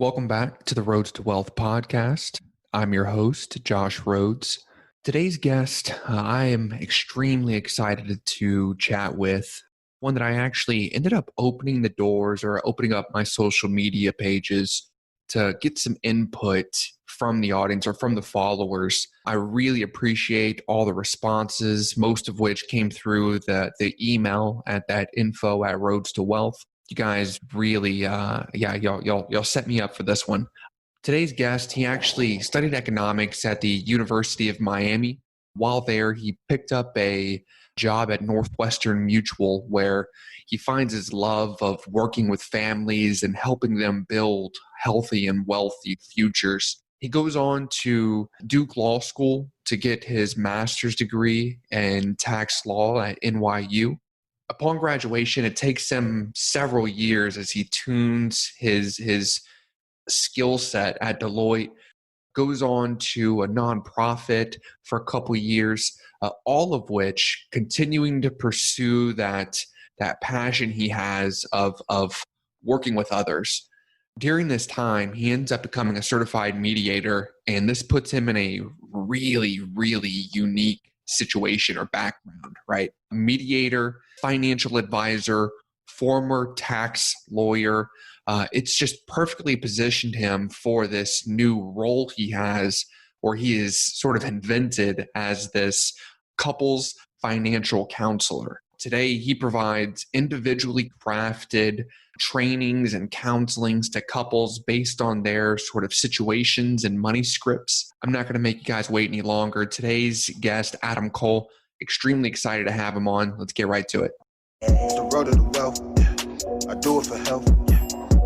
Welcome back to the Roads to Wealth podcast. I'm your host, Josh Rhodes. Today's guest, I am extremely excited to chat with, one that I actually ended up opening the doors or opening up my social media pages to get some input from the audience or from the followers. I really appreciate all the responses, most of which came through the email at that info@Roads to Wealth. You guys really, y'all set me up for this one. Today's guest, he actually studied economics at the University of Miami. While there, he picked up a job at Northwestern Mutual where he finds his love of working with families and helping them build healthy and wealthy futures. He goes on to Duke Law School to get his master's degree in tax law at NYU. Upon graduation, it takes him several years as he tunes his skill set at Deloitte, goes on to a nonprofit for a couple years, all of which continuing to pursue that passion he has of working with others. During this time, he ends up becoming a certified mediator, and this puts him in a really, really unique situation or background, right? Mediator, financial advisor, former tax lawyer. It's just perfectly positioned him for this new role he has, or he is sort of invented as this couples financial counselor. Today, he provides individually crafted trainings and counselings to couples based on their sort of situations and money scripts. I'm not going to make you guys wait any longer. Today's guest, Adam Kol, extremely excited to have him on. Let's get right to it. It's the road to the wealth. I do it for health.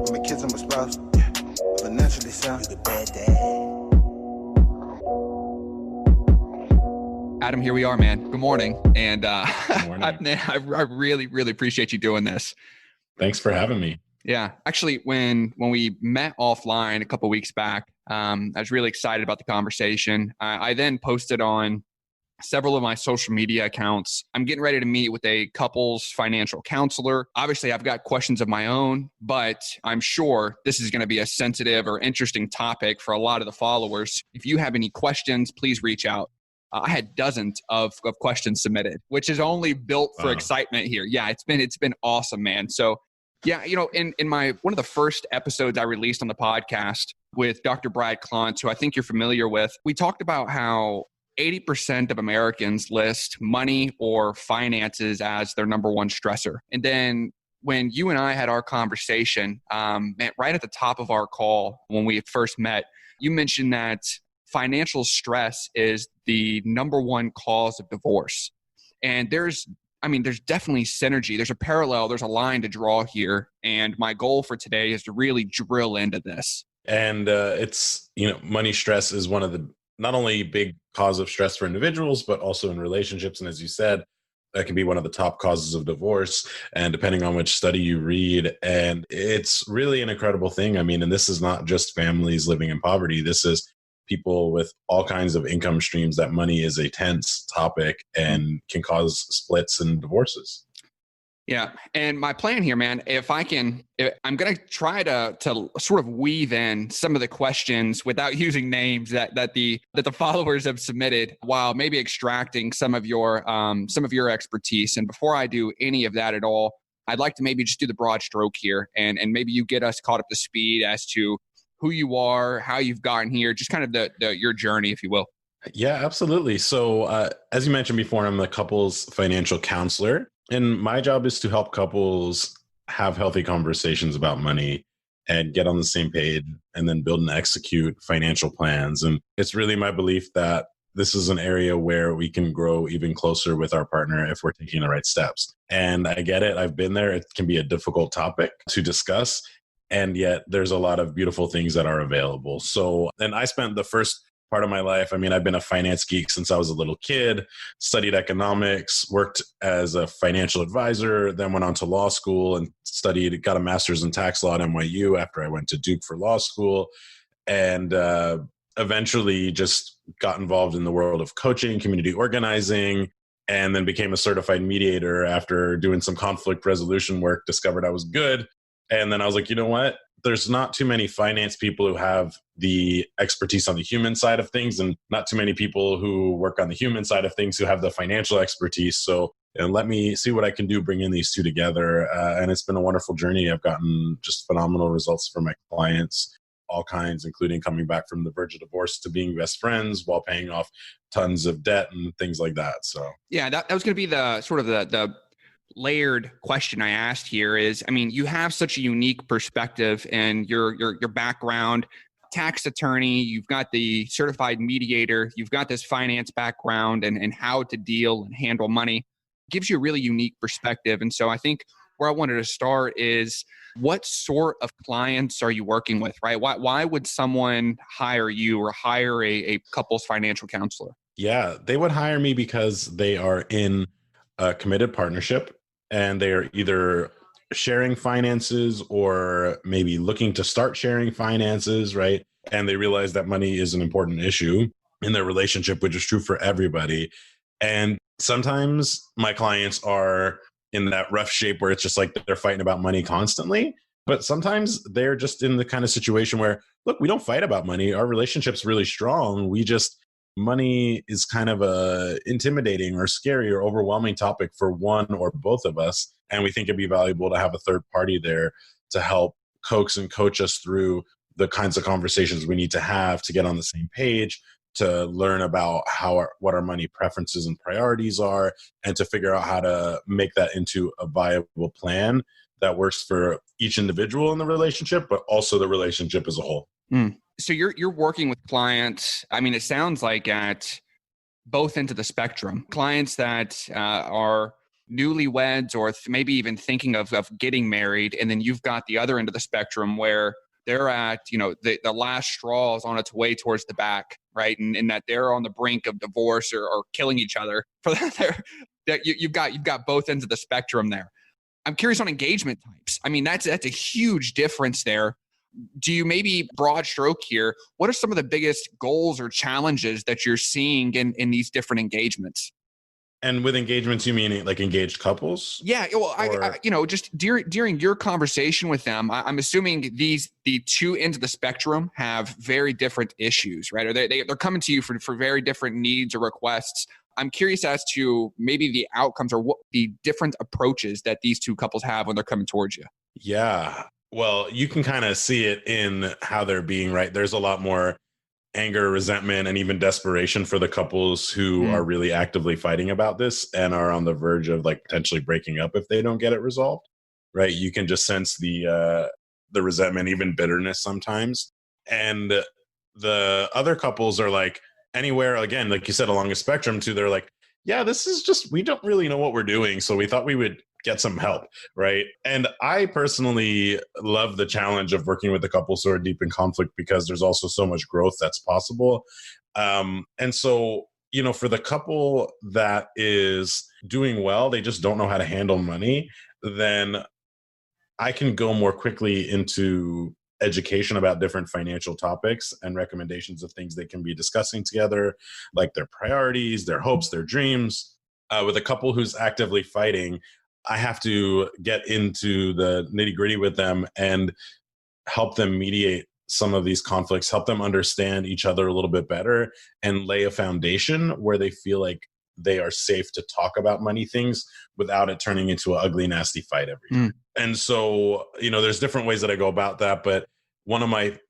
For my kids and my spouse. Financially sound. You're the bad dad. Adam, here we are, man. Good morning. And Good morning. I really, really appreciate you doing this. Thanks for having me. Yeah. Actually, when we met offline a couple of weeks back, I was really excited about the conversation. I then posted on several of my social media accounts. I'm getting ready to meet with a couples financial counselor. Obviously, I've got questions of my own, but I'm sure this is going to be a sensitive or interesting topic for a lot of the followers. If you have any questions, please reach out. I had dozens of questions submitted, which is only built for excitement here. Yeah, it's been awesome, man. So yeah, in my one of the first episodes I released on the podcast with Dr. Brad Klontz, who I think you're familiar with, we talked about how 80% of Americans list money or finances as their number one stressor. And then when you and I had our conversation, right at the top of our call when we first met, you mentioned that financial stress is the number one cause of divorce. And there's definitely synergy. There's a parallel, there's a line to draw here. And my goal for today is to really drill into this. And money stress is one of the not only big cause of stress for individuals, but also in relationships. And as you said, that can be one of the top causes of divorce, and depending on which study you read. And it's really an incredible thing. I mean, and this is not just families living in poverty. This is people with all kinds of income streams that money is a tense topic and can cause splits and divorces. Yeah. And my plan here, man, I'm going to try to sort of weave in some of the questions without using names that the followers have submitted, while maybe extracting some of your expertise. And before I do any of that at all, I'd like to maybe just do the broad stroke here and maybe you get us caught up to speed as to who you are, how you've gotten here, just kind of your journey, if you will. Yeah, absolutely. So as you mentioned before, I'm a couples financial counselor, and my job is to help couples have healthy conversations about money and get on the same page and then build and execute financial plans. And it's really my belief that this is an area where we can grow even closer with our partner if we're taking the right steps. And I get it. I've been there. It can be a difficult topic to discuss. And yet there's a lot of beautiful things that are available. So, and I spent the first part of my life, I've been a finance geek since I was a little kid, studied economics, worked as a financial advisor, then went on to law school and got a master's in tax law at NYU after I went to Duke for law school. And eventually just got involved in the world of coaching, community organizing, and then became a certified mediator after doing some conflict resolution work, discovered I was good. And then I was like, you know what? There's not too many finance people who have the expertise on the human side of things, and not too many people who work on the human side of things who have the financial expertise. So, and let me see what I can do, bringing these two together. And it's been a wonderful journey. I've gotten just phenomenal results for my clients, all kinds, including coming back from the verge of divorce to being best friends while paying off tons of debt and things like that. So yeah, that was going to be the sort of the layered question I asked here is, I mean, you have such a unique perspective and your background, tax attorney, you've got the certified mediator, you've got this finance background and how to deal and handle money, gives you a really unique perspective. And so I think where I wanted to start is, what sort of clients are you working with, right? Why would someone hire you or hire a couples financial counselor? yeah, they would hire me because they are in a committed partnership and they are either sharing finances or maybe looking to start sharing finances, right? And they realize that money is an important issue in their relationship, which is true for everybody. And sometimes my clients are in that rough shape where it's just like they're fighting about money constantly. But sometimes they're just in the kind of situation where, look, we don't fight about money. Our relationship's really strong. Money is kind of a intimidating or scary or overwhelming topic for one or both of us. And we think it'd be valuable to have a third party there to help coax and coach us through the kinds of conversations we need to have to get on the same page, to learn about what our money preferences and priorities are, and to figure out how to make that into a viable plan that works for each individual in the relationship, but also the relationship as a whole. So you're working with clients. I mean, it sounds like at both ends of the spectrum, clients that are newlyweds or maybe even thinking of getting married. And then you've got the other end of the spectrum where they're at, the last straw is on its way towards the back, right? And that they're on the brink of divorce or killing each other. For that, you've got both ends of the spectrum there. I'm curious on engagement types. I mean, that's a huge difference there. Do you, maybe broad stroke here, what are some of the biggest goals or challenges that you're seeing in these different engagements? And with engagements, you mean like engaged couples? Yeah, well, I just during your conversation with them, I'm assuming the two ends of the spectrum have very different issues, right? Or they're coming to you for very different needs or requests. I'm curious as to maybe the outcomes or what the different approaches that these two couples have when they're coming towards you. Yeah. Well, you can kind of see it in how they're being, right? There's a lot more anger, resentment, and even desperation for the couples who are really actively fighting about this and are on the verge of like potentially breaking up if they don't get it resolved, right? You can just sense the resentment, even bitterness sometimes. And the other couples are like anywhere, again, like you said, along a spectrum too. They're like, yeah, this is just, we don't really know what we're doing. So we thought we would get some help, right? And I personally love the challenge of working with the couples who are deep in conflict because there's also so much growth that's possible. And so, for the couple that is doing well, they just don't know how to handle money, then I can go more quickly into education about different financial topics and recommendations of things they can be discussing together, like their priorities, their hopes, their dreams. With a couple who's actively fighting, I have to get into the nitty-gritty with them and help them mediate some of these conflicts, help them understand each other a little bit better, and lay a foundation where they feel like they are safe to talk about money things without it turning into an ugly, nasty fight every time. And so, there's different ways that I go about that, but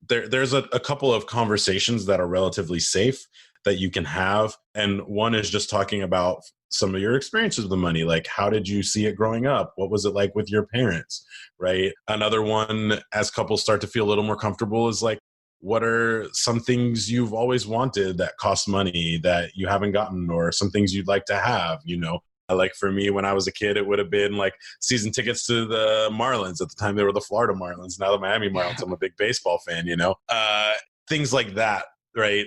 there's a couple of conversations that are relatively safe that you can have. And one is just talking about some of your experiences with the money. Like, how did you see it growing up? What was it like with your parents? Right. Another one, as couples start to feel a little more comfortable, is like, what are some things you've always wanted that cost money that you haven't gotten, or some things you'd like to have? Like for me, when I was a kid, it would have been like season tickets to the Marlins. At the time, they were the Florida Marlins. Now the Miami Marlins. I'm a big baseball fan, things like that, right?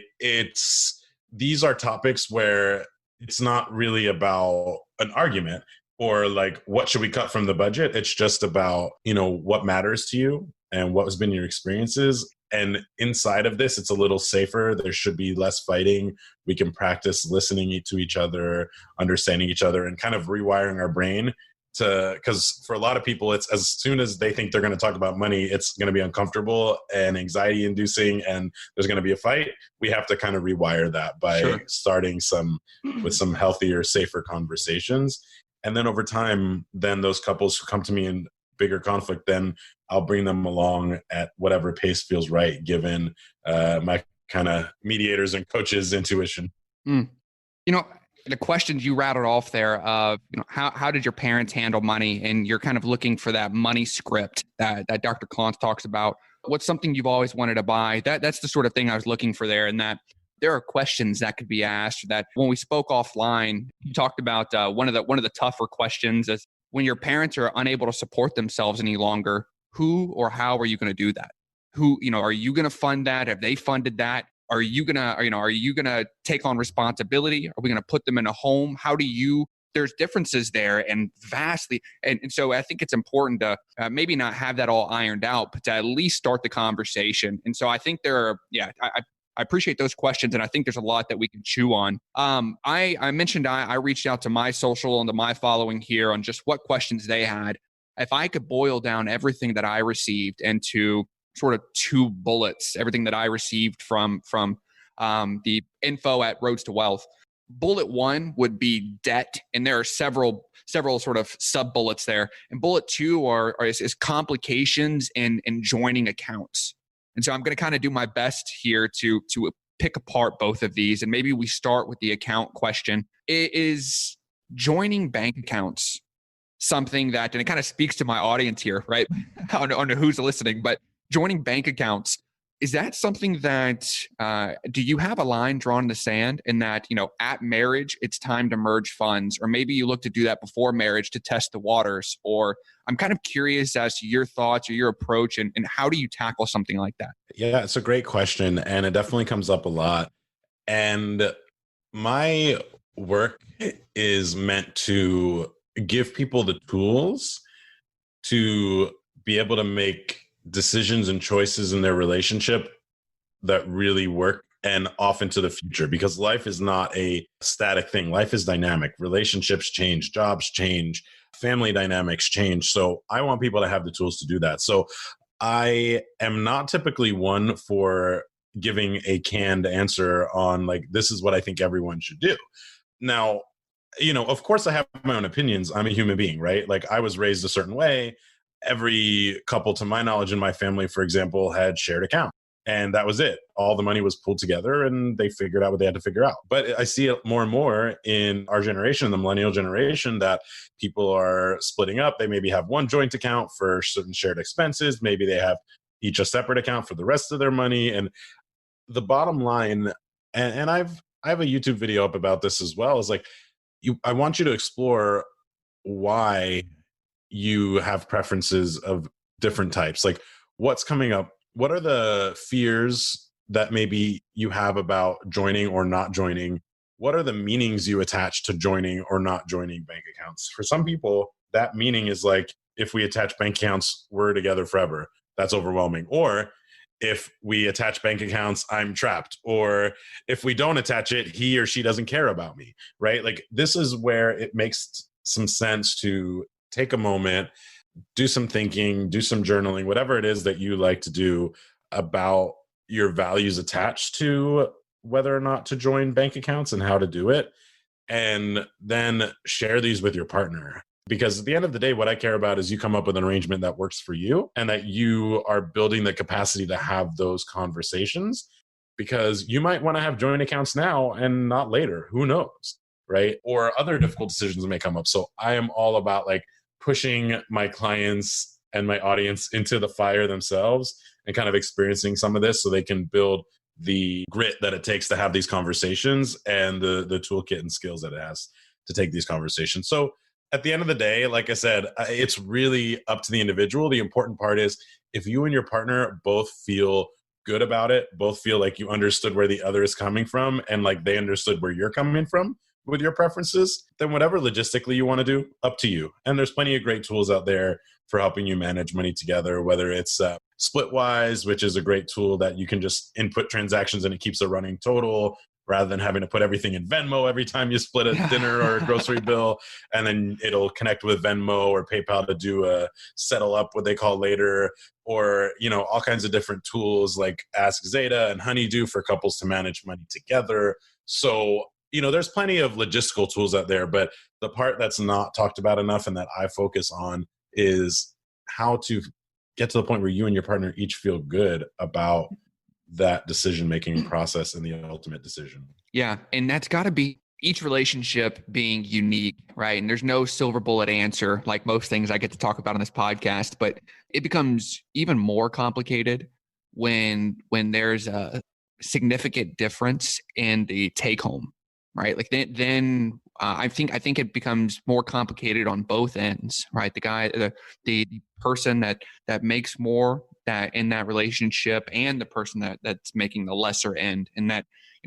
These are topics where it's not really about an argument or like, what should we cut from the budget? It's just about, what matters to you and what has been your experiences. And inside of this, it's a little safer. There should be less fighting. We can practice listening to each other, understanding each other, and kind of rewiring our brain because for a lot of people, it's as soon as they think they're going to talk about money, it's going to be uncomfortable and anxiety inducing, and there's going to be a fight. We have to kind of rewire that by starting with some healthier, safer conversations. And then over time, then those couples who come to me in bigger conflict, then I'll bring them along at whatever pace feels right, given my kind of mediators and coaches intuition. You know, the questions you rattled off there of, how did your parents handle money? And you're kind of looking for that money script that Dr. Klontz talks about. What's something you've always wanted to buy? That's the sort of thing I was looking for there. And that there are questions that could be asked. That when we spoke offline, you talked about one of the tougher questions is when your parents are unable to support themselves any longer, who or how are you going to do that? Who, are you going to fund that? Have they funded that? Are you gonna take on responsibility? Are we gonna put them in a home? There's differences there and vastly. And so I think it's important to maybe not have that all ironed out, but to at least start the conversation. And so I think I appreciate those questions. And I think there's a lot that we can chew on. I mentioned I reached out to my social and to my following here on just what questions they had. If I could boil down everything that I received into sort of 2 bullets, everything that I received from the info at Roads to Wealth. Bullet 1 would be debt, and there are several sort of sub bullets there. And bullet 2 is complications in joining accounts. And so I'm going to kind of do my best here to pick apart both of these, and maybe we start with the account question. Is joining bank accounts something that, and it kind of speaks to my audience here, right? I don't know who's listening, but joining bank accounts, is that something that, do you have a line drawn in the sand in that, at marriage, it's time to merge funds, or maybe you look to do that before marriage to test the waters? Or I'm kind of curious as to your thoughts or your approach and how do you tackle something like that? Yeah, it's a great question. And it definitely comes up a lot. And my work is meant to give people the tools to be able to make decisions and choices in their relationship that really work and off into the future, because life is not a static thing. Life is dynamic. Relationships change, jobs change, family dynamics change. So I want people to have the tools to do that. So I am not typically one for giving a canned answer on like, this is what I think everyone should do. Now, of course I have my own opinions. I'm a human being, right? Like I was raised a certain way. Every couple, to my knowledge, in my family, for example, had shared account. And that was it. All the money was pulled together and they figured out what they had to figure out. But I see it more and more in our generation, the millennial generation, that people are splitting up. They maybe have one joint account for certain shared expenses. Maybe they have each a separate account for the rest of their money. And the bottom line, and I have a YouTube video up about this as well, is like, I want you to explore why you have preferences of different types. Like what's coming up? What are the fears that maybe you have about joining or not joining? What are the meanings you attach to joining or not joining bank accounts? For some people, that meaning is like, if we attach bank accounts, we're together forever. That's overwhelming. Or if we attach bank accounts, I'm trapped. Or if we don't attach it, he or she doesn't care about me, right? Like this is where it makes some sense to take a moment, do some thinking, do some journaling, whatever it is that you like to do about your values attached to whether or not to join bank accounts and how to do it. And then share these with your partner. Because at the end of the day, what I care about is you come up with an arrangement that works for you and that you are building the capacity to have those conversations, because you might want to have joint accounts now and not later. Who knows, right? Or other difficult decisions may come up. So I am all about like pushing my clients and my audience into the fire themselves and kind of experiencing some of this so they can build the grit that it takes to have these conversations and the toolkit and skills that it has to take these conversations. So at the end of the day, like I said, it's really up to the individual. The important part is if you and your partner both feel good about it, both feel like you understood where the other is coming from and like they understood where you're coming from with your preferences, then whatever logistically you want to do, up to you. And there's plenty of great tools out there for helping you manage money together, whether it's Splitwise, which is a great tool that you can just input transactions and it keeps a running total, rather than having to put everything in Venmo every time you split a dinner or a grocery bill, and then it'll connect with Venmo or PayPal to do a settle up, what they call later, or, all kinds of different tools like Ask Zeta and Honeydew for couples to manage money together. So, there's plenty of logistical tools out there, but the part that's not talked about enough and that I focus on is how to get to the point where you and your partner each feel good about that decision-making process and the ultimate decision. Yeah. And that's got to be each relationship being unique, right? And there's no silver bullet answer like most things I get to talk about on this podcast, but it becomes even more complicated when there's a significant difference in the take home, right? Like then I think it becomes more complicated on both ends, right? The person that makes more that in that relationship, and the person that's making the lesser end, and that,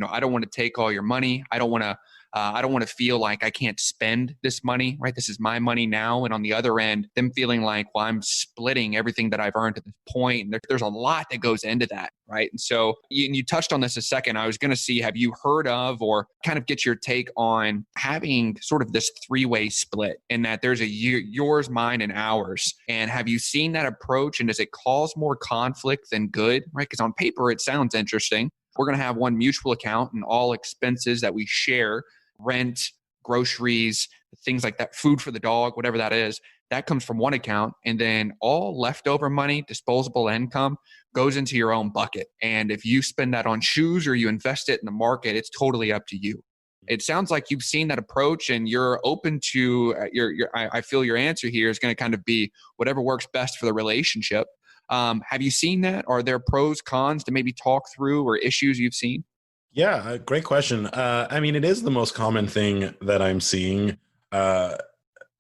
I don't want to take all your money. I don't want to feel like I can't spend this money, right? This is my money now. And on the other end, them feeling like, well, I'm splitting everything that I've earned at this point. And there's a lot that goes into that, right? And so you touched on this a second. I was going to see, have you heard of or kind of get your take on having sort of this three-way split, in that there's yours, mine, and ours? And have you seen that approach? And does it cause more conflict than good, right? Because on paper, it sounds interesting. We're going to have one mutual account, and all expenses that we share, rent, groceries, things like that, food for the dog, whatever that is, that comes from one account. And then all leftover money, disposable income, goes into your own bucket. And if you spend that on shoes or you invest it in the market, it's totally up to you. It sounds like you've seen that approach and you're open to I feel your answer here is going to kind of be whatever works best for the relationship. Have you seen that? Are there pros, cons to maybe talk through, or issues you've seen? Yeah, great question. It is the most common thing that I'm seeing,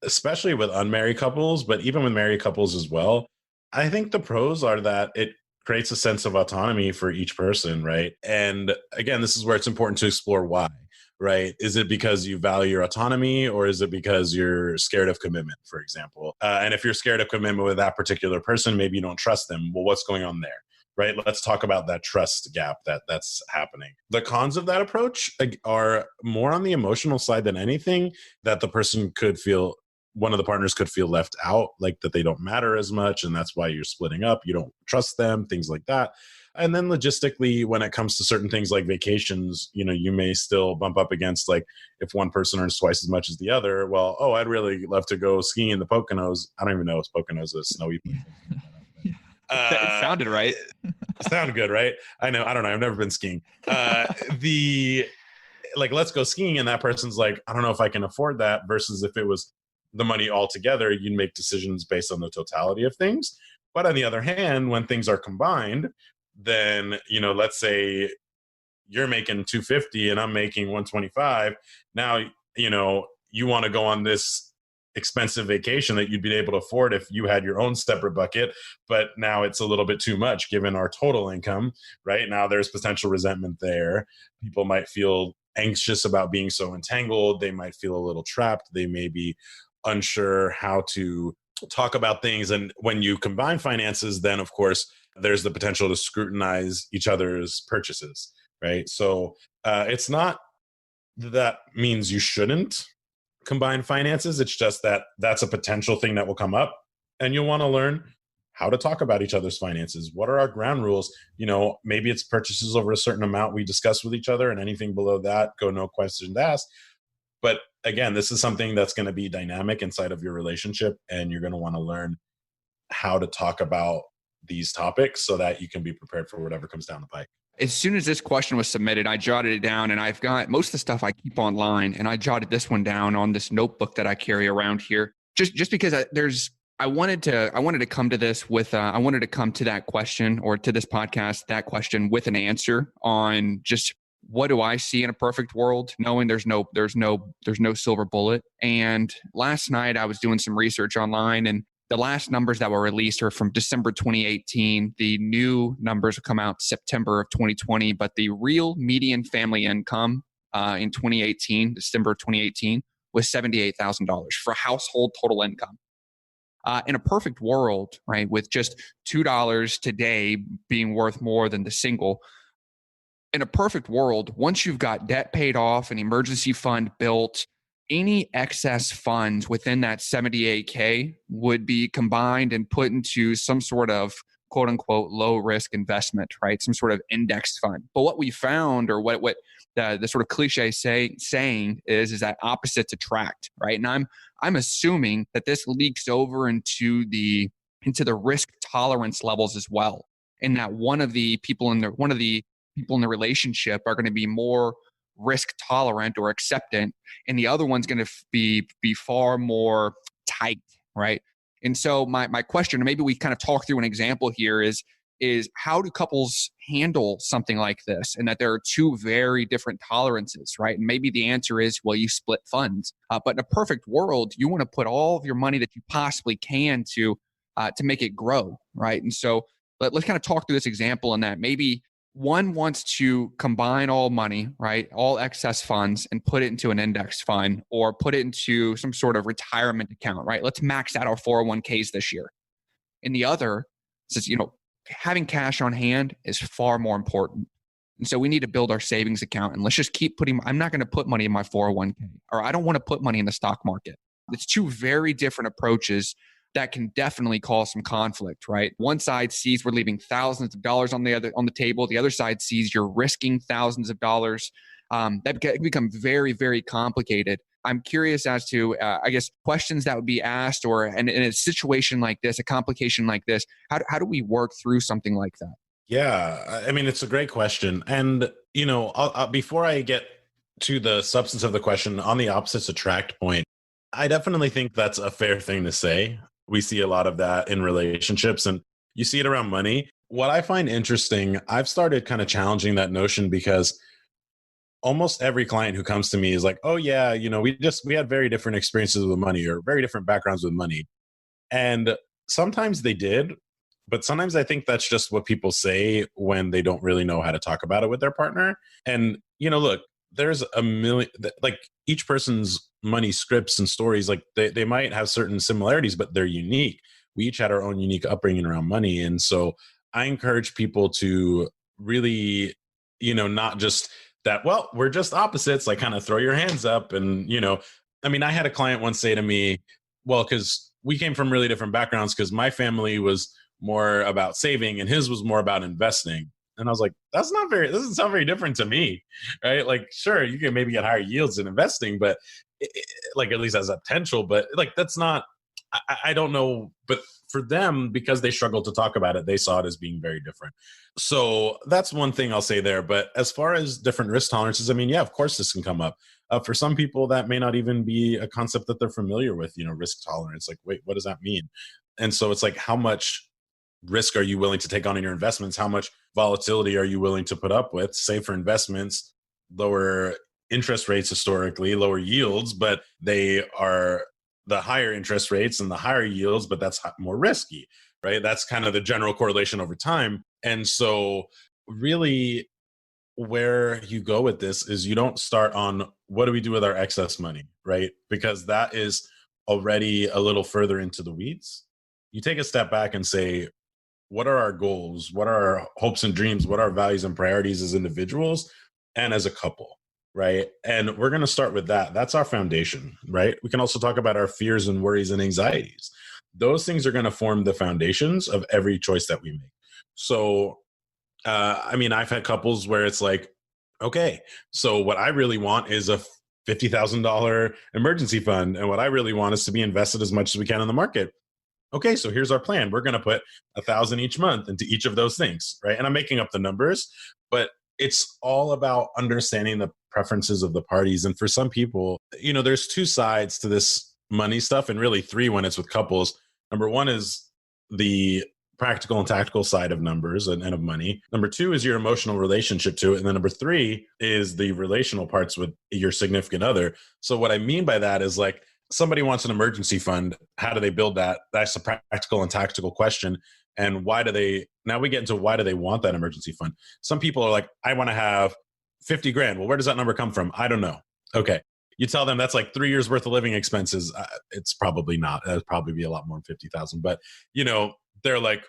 especially with unmarried couples, but even with married couples as well. I think the pros are that it creates a sense of autonomy for each person, right? And again, this is where it's important to explore why, right? Is it because you value your autonomy, or is it because you're scared of commitment, for example? And if you're scared of commitment with that particular person, maybe you don't trust them. Well, what's going on there? Right? Let's talk about that trust gap that's happening. The cons of that approach are more on the emotional side than anything, that the person could feel, one of the partners could feel left out, like that they don't matter as much. And that's why you're splitting up. You don't trust them, things like that. And then logistically, when it comes to certain things like vacations, you may still bump up against, like, if one person earns twice as much as the other, well, I'd really love to go skiing in the Poconos. I don't even know if Poconos is a snowy place. It sounded right. Sounded good, right? I know. I don't know. I've never been skiing. Let's go skiing, and that person's like, I don't know if I can afford that. Versus if it was the money all together, you'd make decisions based on the totality of things. But on the other hand, when things are combined, then, let's say you're making $250 and I'm making $125. Now, you want to go on this expensive vacation that you'd be able to afford if you had your own separate bucket, but now it's a little bit too much given our total income. Right now, there's potential resentment there. People might feel anxious about being so entangled. They might feel a little trapped. They may be unsure how to talk about things. And when you combine finances, then of course there's the potential to scrutinize each other's purchases, right? So it's not that means you shouldn't combine finances. It's just that that's a potential thing that will come up, and you'll want to learn how to talk about each other's finances. What are our ground rules? Maybe it's purchases over a certain amount we discuss with each other, and anything below that, go no questions asked. But again, this is something that's going to be dynamic inside of your relationship, and you're going to want to learn how to talk about these topics so that you can be prepared for whatever comes down the pike. As soon as this question was submitted, I jotted it down, and I've got most of the stuff I keep online, and I jotted this one down on this notebook that I carry around here, just because I wanted to come to this with I wanted to come to that question, or to this podcast, that question, with an answer on just what do I see in a perfect world, knowing there's no silver bullet. And last night I was doing some research online, and the last numbers that were released are from December 2018. The new numbers will come out September of 2020, but the real median family income in 2018, December 2018, was $78,000 for household total income. In a perfect world, right, with just $2 today being worth more than the single, in a perfect world, once you've got debt paid off, an emergency fund built, any excess funds within that 78K would be combined and put into some sort of quote unquote low risk investment, right? Some sort of index fund. But what we found, or what the sort of cliche saying is that opposites attract, right? And I'm assuming that this leaks over into the risk tolerance levels as well. And that one of the people in the relationship are going to be more risk tolerant or acceptant, and the other one's going to be far more tight, right? And so my question, and maybe we kind of talk through an example here, is how do couples handle something like this, and that there are two very different tolerances, right? And maybe the answer is, well, you split funds. But in a perfect world, you want to put all of your money that you possibly can to make it grow, right? And so let's kind of talk through this example, in that maybe one wants to combine all money, right, all excess funds, and put it into an index fund or put it into some sort of retirement account, right? Let's max out our 401ks this year. And the other says, having cash on hand is far more important. And so we need to build our savings account, and let's just keep I'm not going to put money in my 401k, or I don't want to put money in the stock market. It's two very different approaches that can definitely cause some conflict, right? One side sees we're leaving thousands of dollars on the table. The other side sees you're risking thousands of dollars. That can become very, very complicated. I'm curious as to, questions that would be asked, or in a situation like this, a complication like this, how do we work through something like that? Yeah, I mean, it's a great question. And, before I get to the substance of the question, on the opposites attract point, I definitely think that's a fair thing to say. We see a lot of that in relationships, and you see it around money. What I find interesting, I've started kind of challenging that notion, because almost every client who comes to me is like, oh yeah, we had very different experiences with money, or very different backgrounds with money. And sometimes they did, but sometimes I think that's just what people say when they don't really know how to talk about it with their partner. And, look, there's a million, like, each person's money scripts and stories, like they might have certain similarities, but they're unique. We each had our own unique upbringing around money. And so I encourage people to really, not just that, well, we're just opposites, like kind of throw your hands up. And, I had a client once say to me, well, because we came from really different backgrounds, because my family was more about saving and his was more about investing. And I was like, doesn't sound very different to me, right? Like, sure, you can maybe get higher yields in investing, but like, at least as a potential, but like, that's not, I don't know. But for them, because they struggled to talk about it, they saw it as being very different. So that's one thing I'll say there. But as far as different risk tolerances, yeah, of course this can come up. For some people, that may not even be a concept that they're familiar with, risk tolerance. Like, wait, what does that mean? And so it's like, how much risk are you willing to take on in your investments? How much volatility are you willing to put up with? Say for investments, lower interest rates historically, lower yields, but they are the higher interest rates and the higher yields, but that's more risky, right? That's kind of the general correlation over time. And so really, where you go with this is, you don't start on what do we do with our excess money, right? Because that is already a little further into the weeds. You take a step back and say, what are our goals? What are our hopes and dreams? What are our values and priorities as individuals and as a couple, right? And we're going to start with that. That's our foundation, right? We can also talk about our fears and worries and anxieties. Those things are going to form the foundations of every choice that we make. So, I've had couples where it's like, okay, so what I really want is a $50,000 emergency fund. And what I really want is to be invested as much as we can in the market. Okay, so here's our plan. We're going to put $1,000 each month into each of those things, right? And I'm making up the numbers, but it's all about understanding the preferences of the parties. And for some people, there's two sides to this money stuff, and really three when it's with couples. Number one is the practical and tactical side of numbers and of money. Number two is your emotional relationship to it. And then number three is the relational parts with your significant other. So what I mean by that is, like, somebody wants an emergency fund. How do they build that? That's a practical and tactical question. And now we get into why do they want that emergency fund? Some people are like, I want to have 50 grand. Well, where does that number come from? I don't know. Okay. You tell them that's like 3 years worth of living expenses. It's probably not. It'd probably be a lot more than 50,000. But, they're like,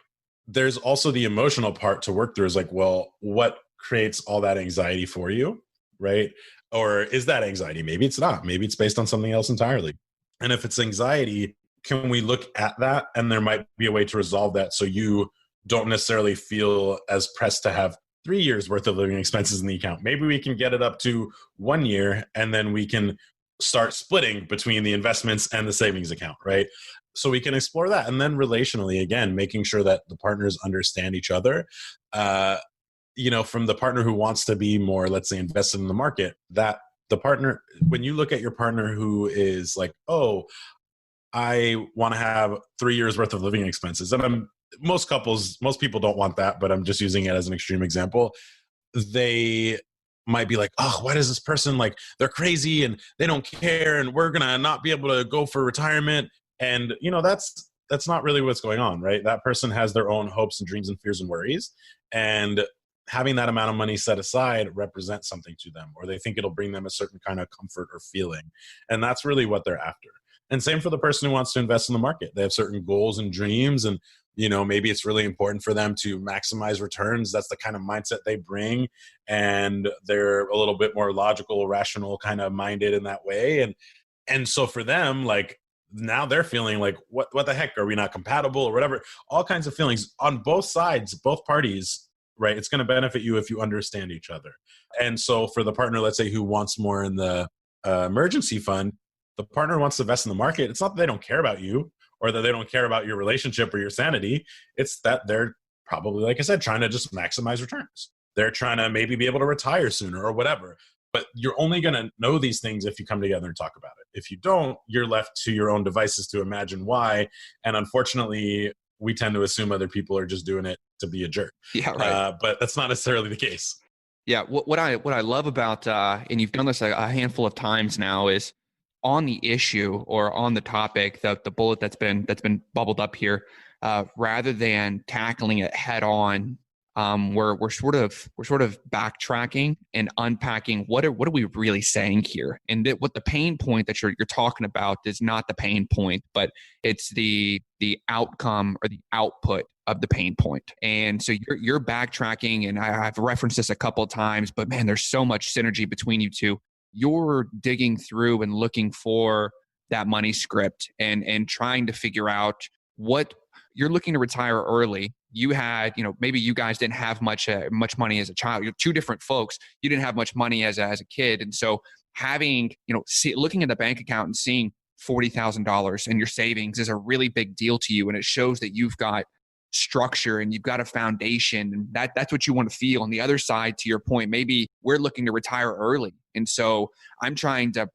there's also the emotional part to work through, is like, well, what creates all that anxiety for you, right? Or is that anxiety? Maybe it's not. Maybe it's based on something else entirely. And if it's anxiety, can we look at that? And there might be a way to resolve that so you don't necessarily feel as pressed to have 3 years worth of living expenses in the account. Maybe we can get it up to 1 year, and then we can start splitting between the investments and the savings account, right? So we can explore that. And then relationally, again, making sure that the partners understand each other. From the partner who wants to be more, let's say, invested in the market, that the partner, when you look at your partner who is like, oh, I want to have 3 years worth of living expenses. And most people don't want that, but I'm just using it as an extreme example. They might be like, oh, why does this person, like, they're crazy and they don't care and we're going to not be able to go for retirement. And, that's not really what's going on, right? That person has their own hopes and dreams and fears and worries. And having that amount of money set aside represents something to them, or they think it'll bring them a certain kind of comfort or feeling. And that's really what they're after. And same for the person who wants to invest in the market. They have certain goals and dreams, and maybe it's really important for them to maximize returns. That's the kind of mindset they bring, and they're a little bit more logical, rational kind of minded in that way. And so for them, like, now they're feeling like, what the heck, are we not compatible or whatever? All kinds of feelings on both sides, both parties, right? It's going to benefit you if you understand each other. And so for the partner, let's say, who wants more in the emergency fund, the partner wants to invest in the market. It's not that they don't care about you or that they don't care about your relationship or your sanity. It's that they're probably, like I said, trying to just maximize returns. They're trying to maybe be able to retire sooner or whatever. But you're only going to know these things if you come together and talk about it. If you don't, you're left to your own devices to imagine why. And unfortunately, we tend to assume other people are just doing it to be a jerk. Yeah, right. But that's not necessarily the case. Yeah. What I love about, and you've done this a handful of times now, is on the issue or on the topic, the bullet that's been bubbled up here, rather than tackling it head on, we're sort of backtracking and unpacking what are we really saying here, and what the pain point that you're talking about is not the pain point, but it's the outcome or the output of the pain point. And so you're backtracking, and I've referenced this a couple of times, but man, there's so much synergy between you two. You're digging through and looking for that money script and trying to figure out what you're looking to retire early. You had, maybe you guys didn't have much money as a child. You're two different folks. You didn't have much money as a kid. And so having, looking at the bank account and seeing $40,000 in your savings is a really big deal to you. And it shows that you've got structure and you've got a foundation, and that's what you want to feel. On the other side, to your point, maybe we're looking to retire early, and so I'm trying to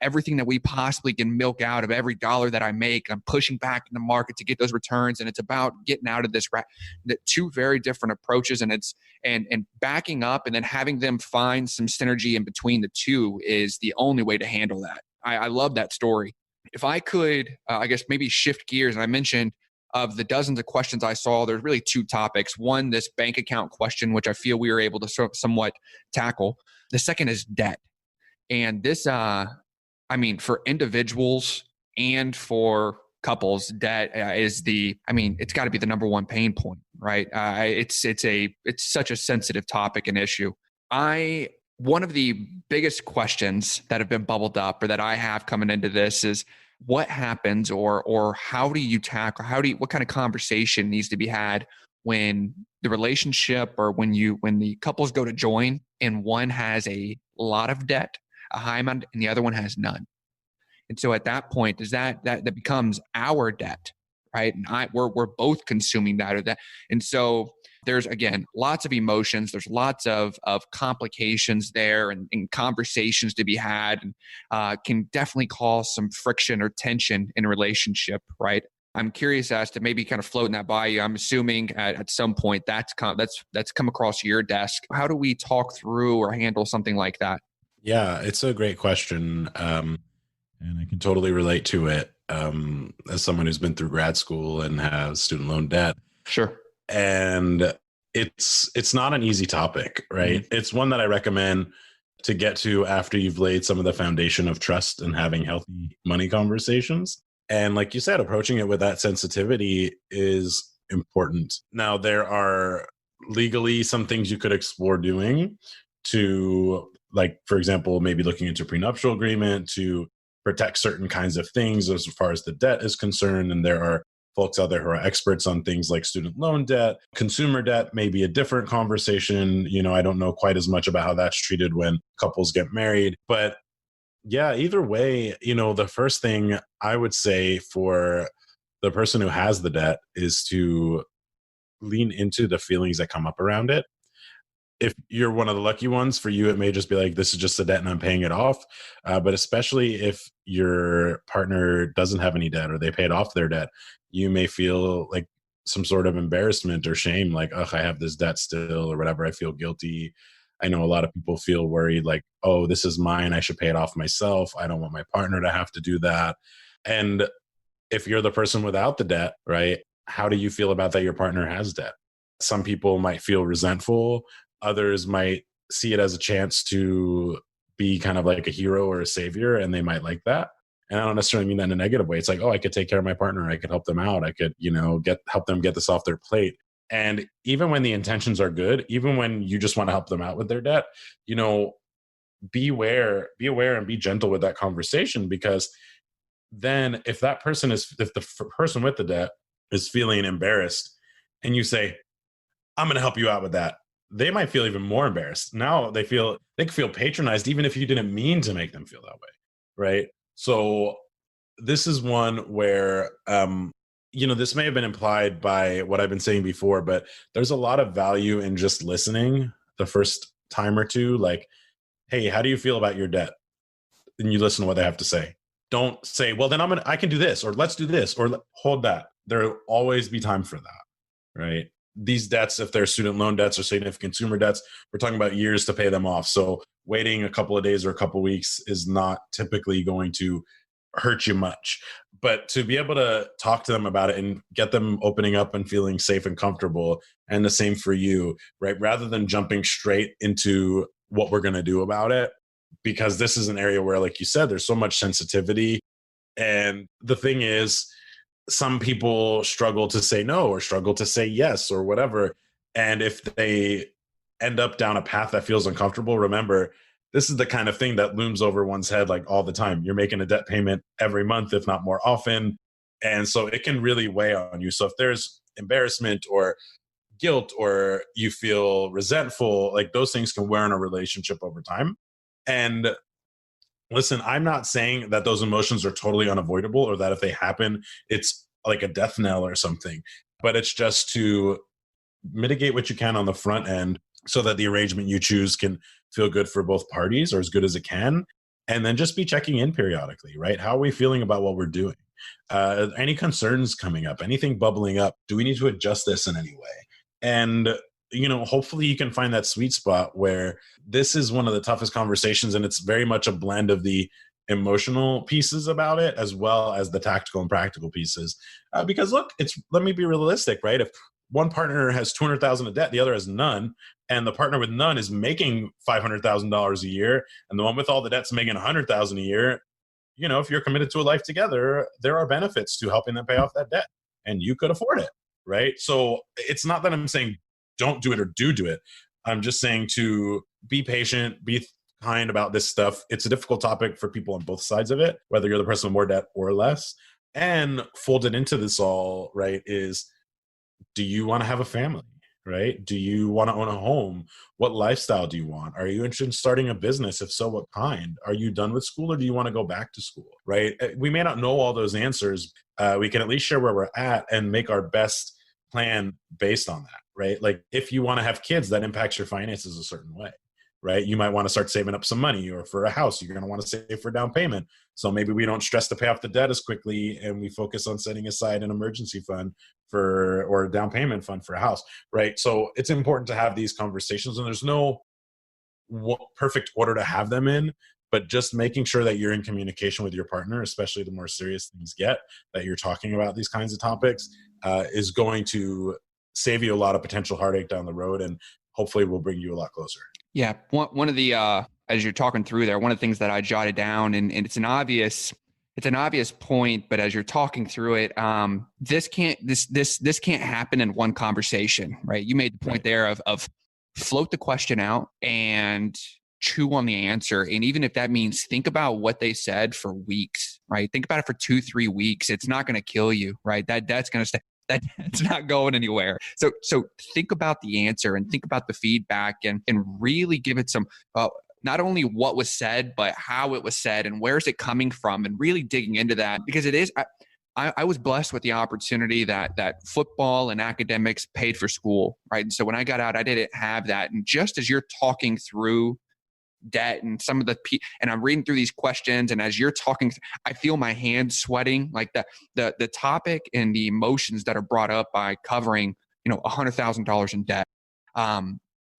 everything that we possibly can milk out of every dollar that I make, I'm pushing back in the market to get those returns. And it's about getting out of this the two very different approaches, and it's and backing up and then having them find some synergy in between the two is the only way to handle that. I love that story. If I could I guess maybe shift gears, and I mentioned of the dozens of questions I saw, there's really two topics. One, this bank account question, which I feel we were able to somewhat tackle. The second is debt. And this, for individuals and for couples, debt is it's got to be the number one pain point, right? It's such a sensitive topic and issue. One of the biggest questions that have been bubbled up or that I have coming into this is, what happens or how do you tackle, what kind of conversation needs to be had when the relationship or when the couples go to join and one has a lot of debt, a high amount, and the other one has none. And so at that point, does that becomes our debt, right? And we're both consuming that or that. And so there's, again, lots of emotions. There's lots of complications there and conversations to be had, and can definitely cause some friction or tension in a relationship, right? I'm curious as to maybe kind of floating that by you. I'm assuming at some point that's come across your desk. How do we talk through or handle something like that? Yeah, it's a great question. And I can totally relate to it as someone who's been through grad school and has student loan debt. Sure. And it's not an easy topic, right? Mm-hmm. It's one that I recommend to get to after you've laid some of the foundation of trust and having healthy money conversations. And like you said, approaching it with that sensitivity is important. Now, there are legally some things you could explore doing to, like, for example, maybe looking into prenuptial agreement to protect certain kinds of things as far as the debt is concerned. And there are folks out there who are experts on things like student loan debt. Consumer debt may be a different conversation. I don't know quite as much about how that's treated when couples get married. But yeah, either way, the first thing I would say for the person who has the debt is to lean into the feelings that come up around it. If you're one of the lucky ones, for you, it may just be like, this is just a debt and I'm paying it off. But especially if your partner doesn't have any debt or they paid off their debt, you may feel like some sort of embarrassment or shame, like, oh, I have this debt still or whatever. I feel guilty. I know a lot of people feel worried, like, oh, this is mine. I should pay it off myself. I don't want my partner to have to do that. And if you're the person without the debt, right, how do you feel about that your partner has debt? Some people might feel resentful. Others might see it as a chance to be kind of like a hero or a savior, and they might like that. And I don't necessarily mean that in a negative way. It's like, oh, I could take care of my partner. I could help them out. I could, help them get this off their plate. And even when the intentions are good, even when you just want to help them out with their debt, be aware and be gentle with that conversation, because then if the person with the debt is feeling embarrassed and you say, I'm going to help you out with that, they might feel even more embarrassed. Now they can feel patronized, even if you didn't mean to make them feel that way. Right. So this is one where, this may have been implied by what I've been saying before, but there's a lot of value in just listening the first time or two. Like, hey, how do you feel about your debt? And you listen to what they have to say. Don't say, well, then I can do this, or let's do this, or hold that. There'll always be time for that. Right. These debts, if they're student loan debts or significant consumer debts, we're talking about years to pay them off. So waiting a couple of days or a couple of weeks is not typically going to hurt you much. But to be able to talk to them about it and get them opening up and feeling safe and comfortable, and the same for you, right? Rather than jumping straight into what we're going to do about it, because this is an area where, like you said, there's so much sensitivity. And the thing is, some people struggle to say no or struggle to say yes or whatever. And if they end up down a path that feels uncomfortable, remember, this is the kind of thing that looms over one's head like all the time. You're making a debt payment every month, if not more often. And so it can really weigh on you. So if there's embarrassment or guilt or you feel resentful, like those things can wear on a relationship over time. And listen, I'm not saying that those emotions are totally unavoidable or that if they happen, it's like a death knell or something, but it's just to mitigate what you can on the front end so that the arrangement you choose can feel good for both parties, or as good as it can. And then just be checking in periodically, right? How are we feeling about what we're doing? Any concerns coming up, anything bubbling up? Do we need to adjust this in any way? And hopefully you can find that sweet spot where this is one of the toughest conversations, and it's very much a blend of the emotional pieces about it as well as the tactical and practical pieces. Because look, let me be realistic, right? If one partner has $200,000 of debt, the other has none, and the partner with none is making $500,000 a year, and the one with all the debt's making $100,000 a year, if you're committed to a life together, there are benefits to helping them pay off that debt, and you could afford it, right? So it's not that I'm saying don't do it or do it. I'm just saying to be patient, be kind about this stuff. It's a difficult topic for people on both sides of it, whether you're the person with more debt or less. And folded into this all, right, is, do you want to have a family, right? Do you want to own a home? What lifestyle do you want? Are you interested in starting a business? If so, what kind? Are you done with school, or do you want to go back to school, right? We may not know all those answers. We can at least share where we're at and make our best plan based on that, right? Like if you want to have kids, that impacts your finances a certain way, right? You might want to start saving up some money, or for a house, you're going to want to save for down payment. So maybe we don't stress to pay off the debt as quickly, and we focus on setting aside an emergency fund or a down payment fund for a house, right? So it's important to have these conversations, and there's no perfect order to have them in, but just making sure that you're in communication with your partner, especially the more serious things get, that you're talking about these kinds of topics, is going to save you a lot of potential heartache down the road, and hopefully will bring you a lot closer. Yeah. One of the, as you're talking through there, one of the things that I jotted down, and it's it's an obvious point, but as you're talking through it, this can't happen in one conversation, right? You made the point there of float the question out and chew on the answer. And even if that means think about what they said for weeks, right? Think about it for 2-3 weeks. It's not going to kill you, right? That's going to stay. That's not going anywhere. So think about the answer and think about the feedback and really give it some, not only what was said, but how it was said and where is it coming from, and really digging into that, because it is, I was blessed with the opportunity that football and academics paid for school, right? And so when I got out, I didn't have that. And just as you're talking through debt and some of and I'm reading through these questions, and as you're talking, I feel my hands sweating, like the topic and the emotions that are brought up by covering, $100,000 in debt.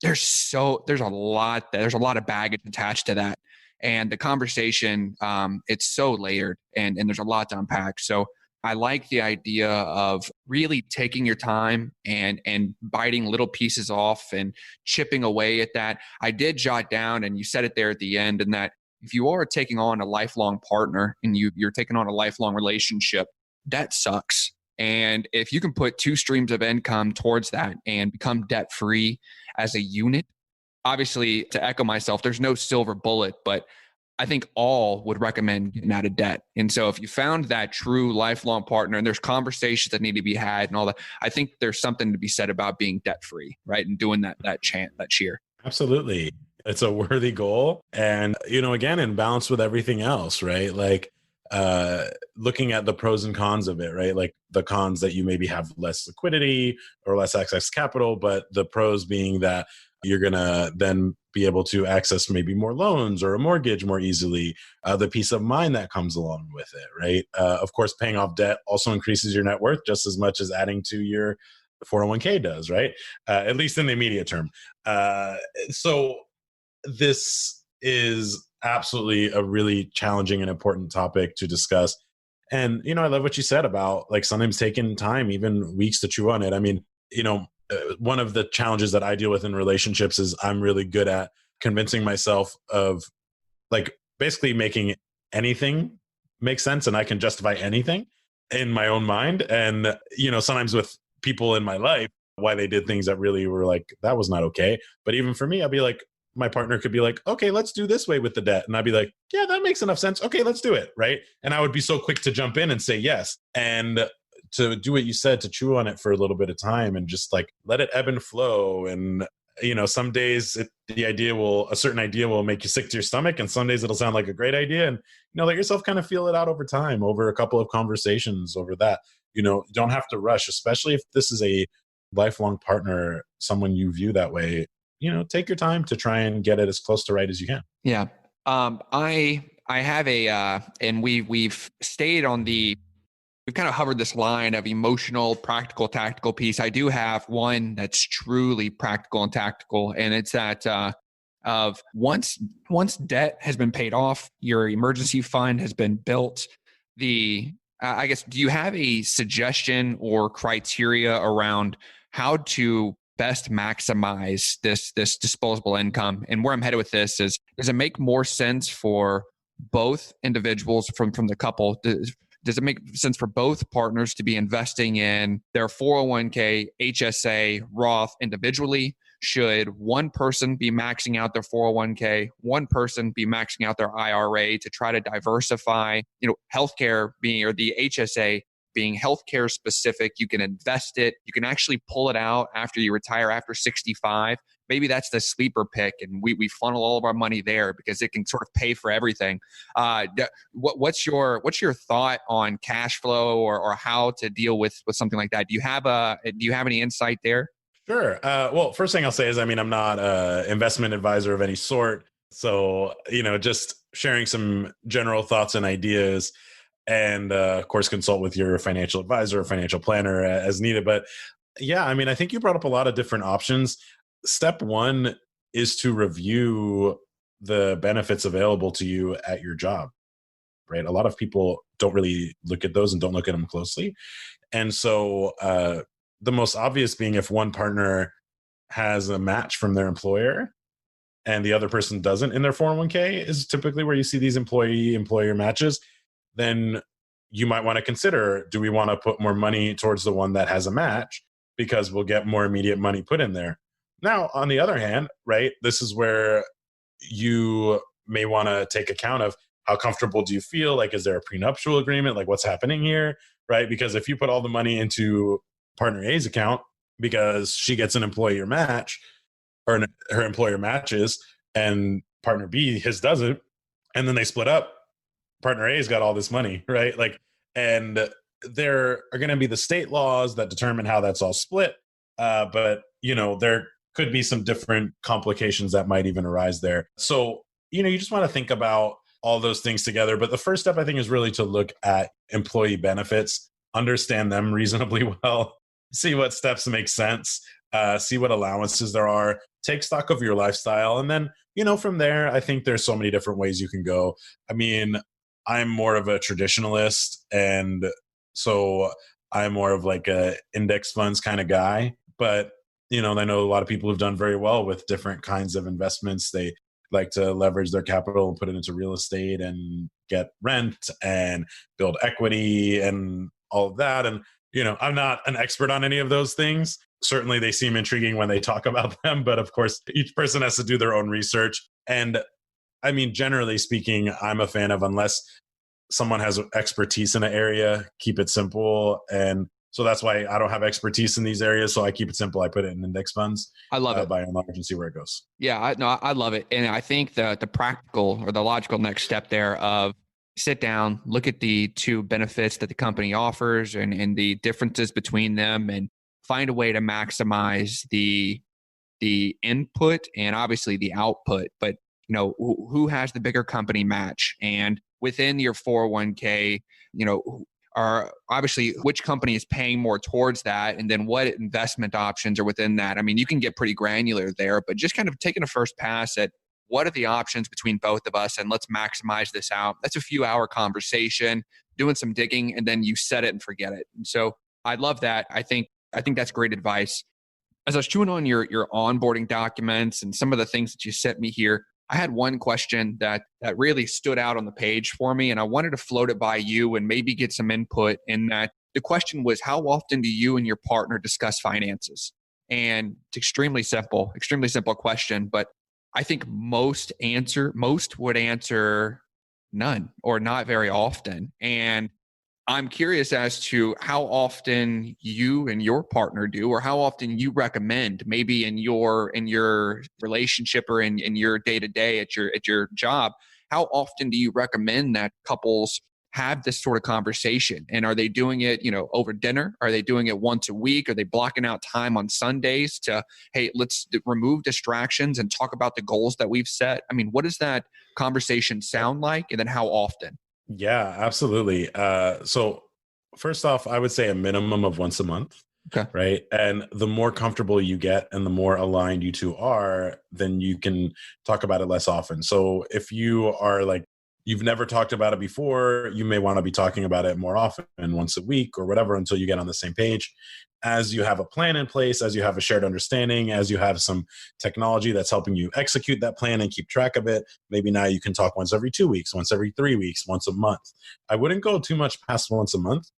There's a lot of baggage attached to that, and the conversation, it's so layered, and there's a lot to unpack. So I like the idea of really taking your time and biting little pieces off and chipping away at that. I did jot down, and you said it there at the end, and that if you are taking on a lifelong partner and you're taking on a lifelong relationship, that sucks. And if you can put 2 streams of income towards that and become debt free as a unit, obviously, to echo myself, there's no silver bullet, but I think all would recommend getting out of debt. And so if you found that true lifelong partner, and there's conversations that need to be had and all that, I think there's something to be said about being debt free, right? And doing that cheer. Absolutely. It's a worthy goal. And, again, in balance with everything else, right? Like looking at the pros and cons of it, right? Like the cons that you maybe have less liquidity or less access capital, but the pros being that you're going to then be able to access maybe more loans or a mortgage more easily, the peace of mind that comes along with it, right? Of course, paying off debt also increases your net worth just as much as adding to your 401k does, right? At least in the immediate term. So this is absolutely a really challenging and important topic to discuss. And, I love what you said about like sometimes taking time, even weeks, to chew on it. I mean, one of the challenges that I deal with in relationships is I'm really good at convincing myself of like basically making anything make sense, and I can justify anything in my own mind. And, sometimes with people in my life, why they did things that really were like, that was not okay. But even for me, I'd be like, my partner could be like, okay, let's do this way with the debt. And I'd be like, yeah, that makes enough sense. Okay, let's do it. Right. And I would be so quick to jump in and say yes. And to do what you said, to chew on it for a little bit of time and just like let it ebb and flow. And, some days a certain idea will make you sick to your stomach. And some days it'll sound like a great idea. And, let yourself kind of feel it out over time, over a couple of conversations over that. You don't have to rush, especially if this is a lifelong partner, someone you view that way. Take your time to try and get it as close to right as you can. Yeah. I have and we've stayed on we've kind of hovered this line of emotional, practical, tactical piece. I do have one that's truly practical and tactical. And it's that, of once debt has been paid off, your emergency fund has been built, I guess, do you have a suggestion or criteria around how to best maximize this disposable income? And where I'm headed with this is, does it make more sense for both individuals from the couple? Does it make sense for both partners to be investing in their 401k, HSA, Roth individually? Should one person be maxing out their 401k, one person be maxing out their IRA to try to diversify, healthcare being, or the HSA being healthcare specific? You can invest it. You can actually pull it out after you retire, after 65. Maybe that's the sleeper pick, and we funnel all of our money there because it can sort of pay for everything. What's your thought on cash flow or how to deal with something like that? Do you have any insight there? Sure. Well, first thing I'll say is, I'm not an investment advisor of any sort. So, just sharing some general thoughts and ideas, and of course, consult with your financial advisor or financial planner as needed. But yeah, I think you brought up a lot of different options. Step one is to review the benefits available to you at your job, right? A lot of people don't really look at those and don't look at them closely. And so the most obvious being, if one partner has a match from their employer and the other person doesn't in their 401k, is typically where you see these employee-employer matches. then you might want to consider, do we want to put more money towards the one that has a match because we'll get more immediate money put in there? Now, on the other hand, right, this is where you may want to take account of how comfortable do you feel? Like, is there a prenuptial agreement? Like, what's happening here, right? Because if you put all the money into partner A's account because she gets an employer match or her employer matches and partner B, his doesn't, and then they split up, partner A's got all this money, right? Like, and there are going to be the state laws that determine how that's all split. But, there could be some different complications that might even arise there. So, you just want to think about all those things together. But the first step, I think, is really to look at employee benefits, understand them reasonably well, see what steps make sense, see what allowances there are, take stock of your lifestyle. And then, from there, I think there's so many different ways you can go. I mean, I'm more of a traditionalist. And so I'm more of like a index funds kind of guy. But, I know a lot of people who've done very well with different kinds of investments. They like to leverage their capital and put it into real estate and get rent and build equity and all of that. And, I'm not an expert on any of those things. Certainly they seem intriguing when they talk about them, but of course, each person has to do their own research. And I mean, generally speaking, I'm a fan of, unless someone has expertise in an area, keep it simple. And so that's why I don't have expertise in these areas. So I keep it simple. I put it in index funds. I love it. By and large, and see where it goes. Yeah, I love it. And I think the practical or the logical next step there of sit down, look at the two benefits that the company offers and the differences between them, and find a way to maximize the input and obviously the output. But, who has the bigger company match? And within your 401k, are obviously which company is paying more towards that, and then what investment options are within that. I mean, you can get pretty granular there, but just kind of taking a first pass at what are the options between both of us, and let's maximize this out. That's a few hour conversation, doing some digging, and then you set it and forget it. And so I love that. I think that's great advice. As I was chewing on your onboarding documents and some of the things that you sent me here, I had one question that really stood out on the page for me, and I wanted to float it by you and maybe get some input in that. The question was, how often do you and your partner discuss finances? And it's extremely simple question, but I think most would answer none or not very often. And I'm curious as to how often you and your partner do, or how often you recommend, maybe in your relationship or in your day-to-day at your job, how often do you recommend that couples have this sort of conversation? And are they doing it, over dinner? Are they doing it once a week? Are they blocking out time on Sundays to, hey, let's remove distractions and talk about the goals that we've set? I mean, what does that conversation sound like? And then how often? Yeah, absolutely. So first off, I would say a minimum of once a month. Okay. Right. And the more comfortable you get and the more aligned you two are, then you can talk about it less often. So if you are like, you've never talked about it before, you may want to be talking about it more often, once a week or whatever, until you get on the same page. As you have a plan in place, as you have a shared understanding, as you have some technology that's helping you execute that plan and keep track of it, maybe now you can talk once every 2 weeks, once every 3 weeks, once a month. I wouldn't go too much past once a month,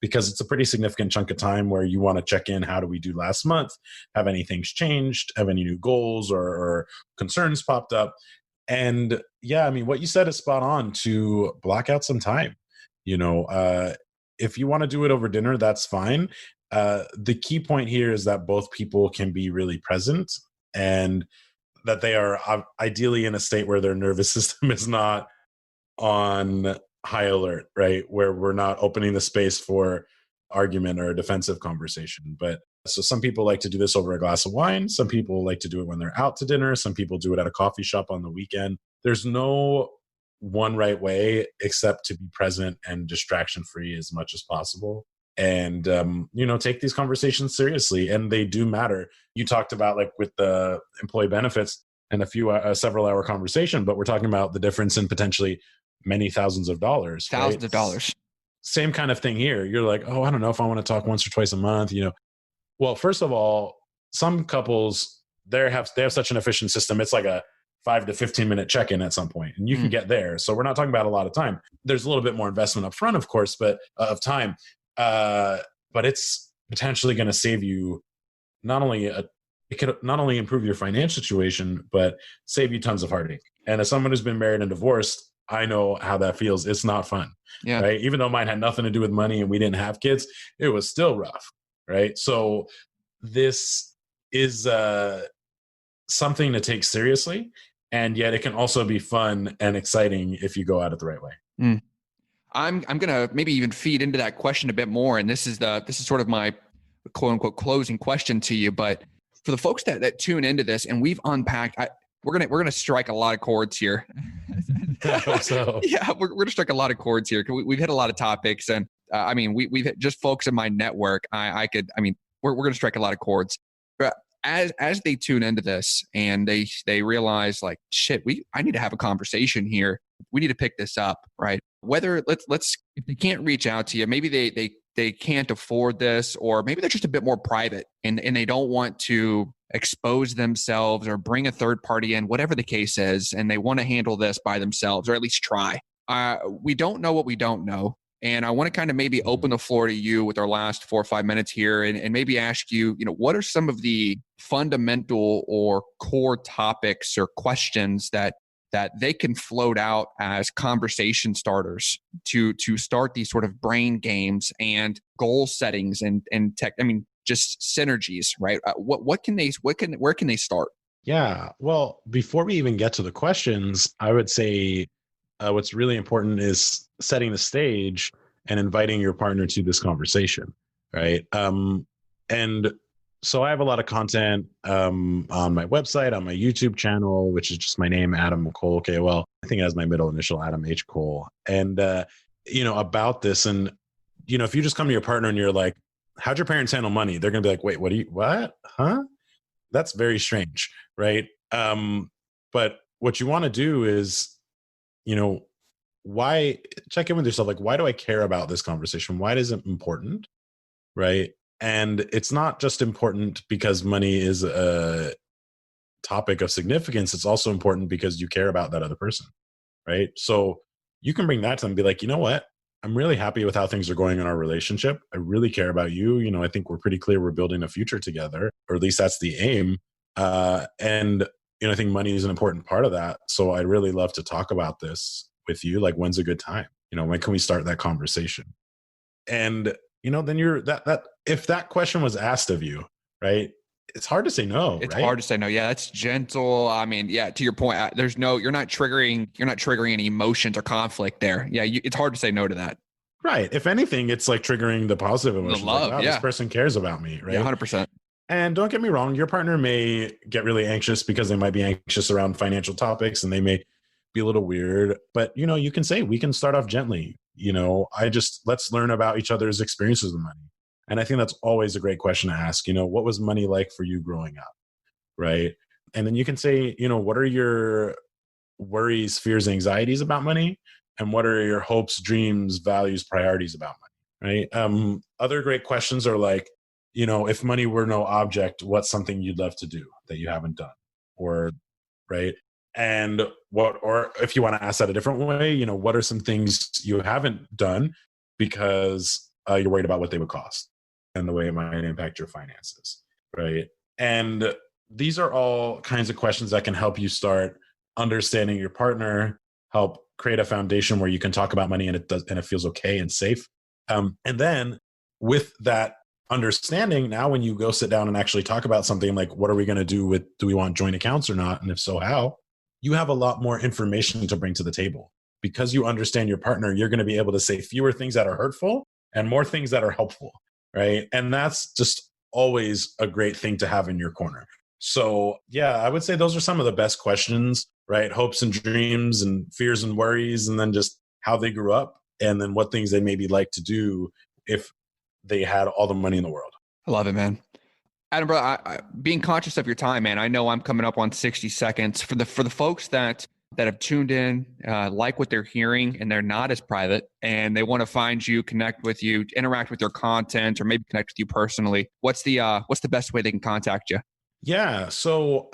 because it's a pretty significant chunk of time where you want to check in. How do we do last month? Have any things changed? Have any new goals or concerns popped up? And yeah, I mean, what you said is spot on, to block out some time. If you want to do it over dinner, that's fine. The key point here is that both people can be really present, and that they are ideally in a state where their nervous system is not on high alert, right? Where we're not opening the space for argument or a defensive conversation. But so some people like to do this over a glass of wine. Some people like to do it when they're out to dinner. Some people do it at a coffee shop on the weekend. There's no one right way except to be present and distraction free as much as possible. And, take these conversations seriously, and they do matter. You talked about, like, with the employee benefits and several hour conversation, but we're talking about the difference in potentially many thousands of dollars. Thousands of dollars. Same kind of thing here. You're like, oh, I don't know if I want to talk once or twice a month. Well, first of all, some couples, they have such an efficient system. It's like a 5 to 15 minute check-in at some point, and you can get there. So we're not talking about a lot of time. There's a little bit more investment up front, of course, but of time. But it's potentially going to save you it could not only improve your financial situation, but save you tons of heartache. And as someone who's been married and divorced, I know how that feels. It's not fun, right? Even though mine had nothing to do with money and we didn't have kids, it was still rough, right? So this is something to take seriously, and yet it can also be fun and exciting if you go at it the right way. I'm gonna maybe even feed into that question a bit more, and this is sort of my quote unquote closing question to you. But for the folks that tune into this, and we've unpacked, we're gonna strike a lot of chords here. So. Yeah, we're gonna strike a lot of chords here. We've hit a lot of topics, and I mean, we've hit just folks in my network. We're gonna strike a lot of chords. But as they tune into this and they realize like, shit, I need to have a conversation here. We need to pick this up, right? Whether let's if they can't reach out to you, maybe they can't afford this, or maybe they're just a bit more private and they don't want to expose themselves or bring a third party in, whatever the case is, and they want to handle this by themselves, or at least try. We don't know what we don't know. And I want to kind of maybe open the floor to you with our last 4 or 5 minutes here, and maybe ask you, what are some of the fundamental or core topics or questions that they can float out as conversation starters to start these sort of brain games and goal settings and tech. I mean, just synergies, right? Where can they start? Yeah. Well, before we even get to the questions, I would say what's really important is setting the stage and inviting your partner to this conversation, right? And so I have a lot of content on my website, on my YouTube channel, which is just my name, Adam Kol, K-O-L. I think it has my middle initial, Adam H. Kol. And, about this. And, if you just come to your partner and you're like, how'd your parents handle money? They're going to be like, wait, what? Huh? That's very strange, right? But what you want to do is, why check in with yourself. Like, why do I care about this conversation? Why is it important? Right. And it's not just important because money is a topic of significance. It's also important because you care about that other person. Right. So you can bring that to them and be like, you know what? I'm really happy with how things are going in our relationship. I really care about you. I think we're pretty clear we're building a future together, or at least that's the aim. And I think money is an important part of that. So I'd really love to talk about this with you. Like, when's a good time? When can we start that conversation? And, then you're that if that question was asked of you, right? It's hard to say no. It's right? hard to say no. Yeah, that's gentle. I mean, yeah, to your point, you're not triggering any emotions or conflict there. Yeah, it's hard to say no to that. Right. If anything, it's like triggering the positive emotions. The love, like, wow, yeah. This person cares about me, right? Yeah, 100%. And don't get me wrong, your partner may get really anxious because they might be anxious around financial topics and they may be a little weird. But, you can say, we can start off gently. Let's learn about each other's experiences with money. And I think that's always a great question to ask. What was money like for you growing up? Right. And then you can say, what are your worries, fears, anxieties about money? And what are your hopes, dreams, values, priorities about money? Right. Other great questions are like, if money were no object, what's something you'd love to do that you haven't done? Or, right. And or if you want to ask that a different way, what are some things you haven't done because you're worried about what they would cost and the way it might impact your finances, right? And these are all kinds of questions that can help you start understanding your partner, help create a foundation where you can talk about money and it feels okay and safe. And then with that understanding, now when you go sit down and actually talk about something like, what are we going to do do we want joint accounts or not? And if so, how? You have a lot more information to bring to the table. Because you understand your partner, you're going to be able to say fewer things that are hurtful and more things that are helpful, right? And that's just always a great thing to have in your corner. So yeah, I would say those are some of the best questions, right? Hopes and dreams and fears and worries, and then just how they grew up, and then what things they maybe like to do if they had all the money in the world. I love it, man. Adam, bro, I being conscious of your time, man, I know I'm coming up on 60 seconds. For the folks that have tuned in, like what they're hearing, and they're not as private, and they want to find you, connect with you, interact with your content, or maybe connect with you personally, what's the best way they can contact you? Yeah. So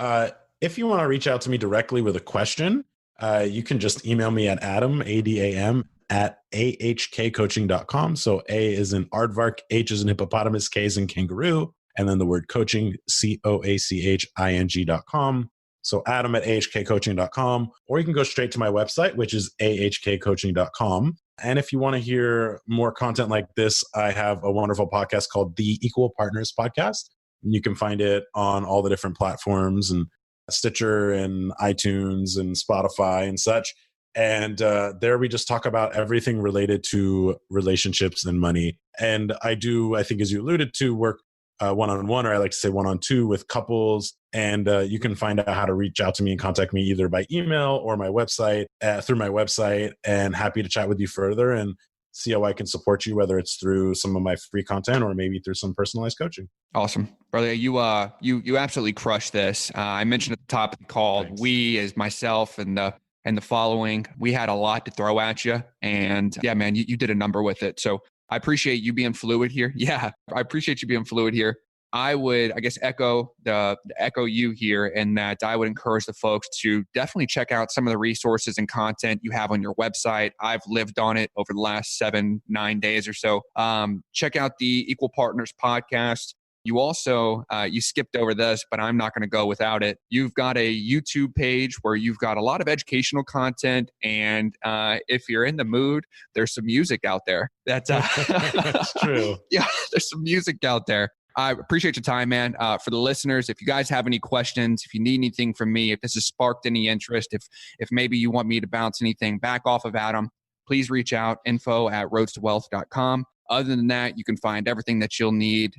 If you want to reach out to me directly with a question, you can just email me at Adam, ADAM, at ahkcoaching.com. So A is in aardvark, H is in hippopotamus, K is in kangaroo, and then the word coaching, COACHING.com. So Adam at ahkcoaching.com, or you can go straight to my website, which is ahkcoaching.com. And if you want to hear more content like this, I have a wonderful podcast called The Equal Partners Podcast. And you can find it on all the different platforms and Stitcher and iTunes and Spotify and such. And there we just talk about everything related to relationships and money. And I do, I think, as you alluded to, work one-on-one, or I like to say one-on-two with couples. And you can find out how to reach out to me and contact me either by email or my website, through my website, and happy to chat with you further and see how I can support you, whether it's through some of my free content or maybe through some personalized coaching. Awesome, brother. You absolutely crushed this. I mentioned at the top of the call, Thanks. We, as myself and the following, we had a lot to throw at you, and yeah, man, you did a number with it. So I appreciate you being fluid here. Yeah, I appreciate you being fluid here. I would, I guess, echo you here, in that I would encourage the folks to definitely check out some of the resources and content you have on your website. I've lived on it over the last 7-9 days or so. Check out the Equal Partners podcast. You also, you skipped over this, but I'm not going to go without it. You've got a YouTube page where you've got a lot of educational content. And if you're in the mood, there's some music out there. That's true. Yeah, there's some music out there. I appreciate your time, man. For the listeners, if you guys have any questions, if you need anything from me, if this has sparked any interest, if maybe you want me to bounce anything back off of Adam, please reach out, info@roadstowealth.com. Other than that, you can find everything that you'll need,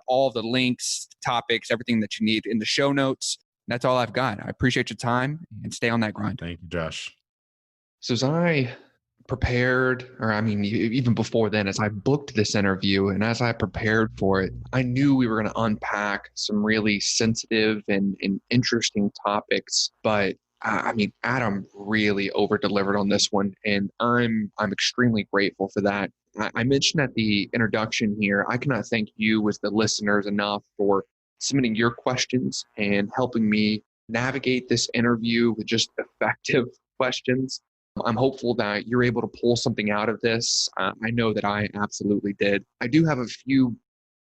all the links, topics, everything that you need in the show notes. That's all I've got. I appreciate your time, and stay on that grind. Thank you, Josh. So as I prepared, or I mean, even before then, as I booked this interview and as I prepared for it, I knew we were going to unpack some really sensitive and interesting topics. But I mean, Adam really over-delivered on this one, and I'm extremely grateful for that. I mentioned at the introduction here, I cannot thank you as the listeners enough for submitting your questions and helping me navigate this interview with just effective questions. I'm hopeful that you're able to pull something out of this. I know that I absolutely did. I do have a few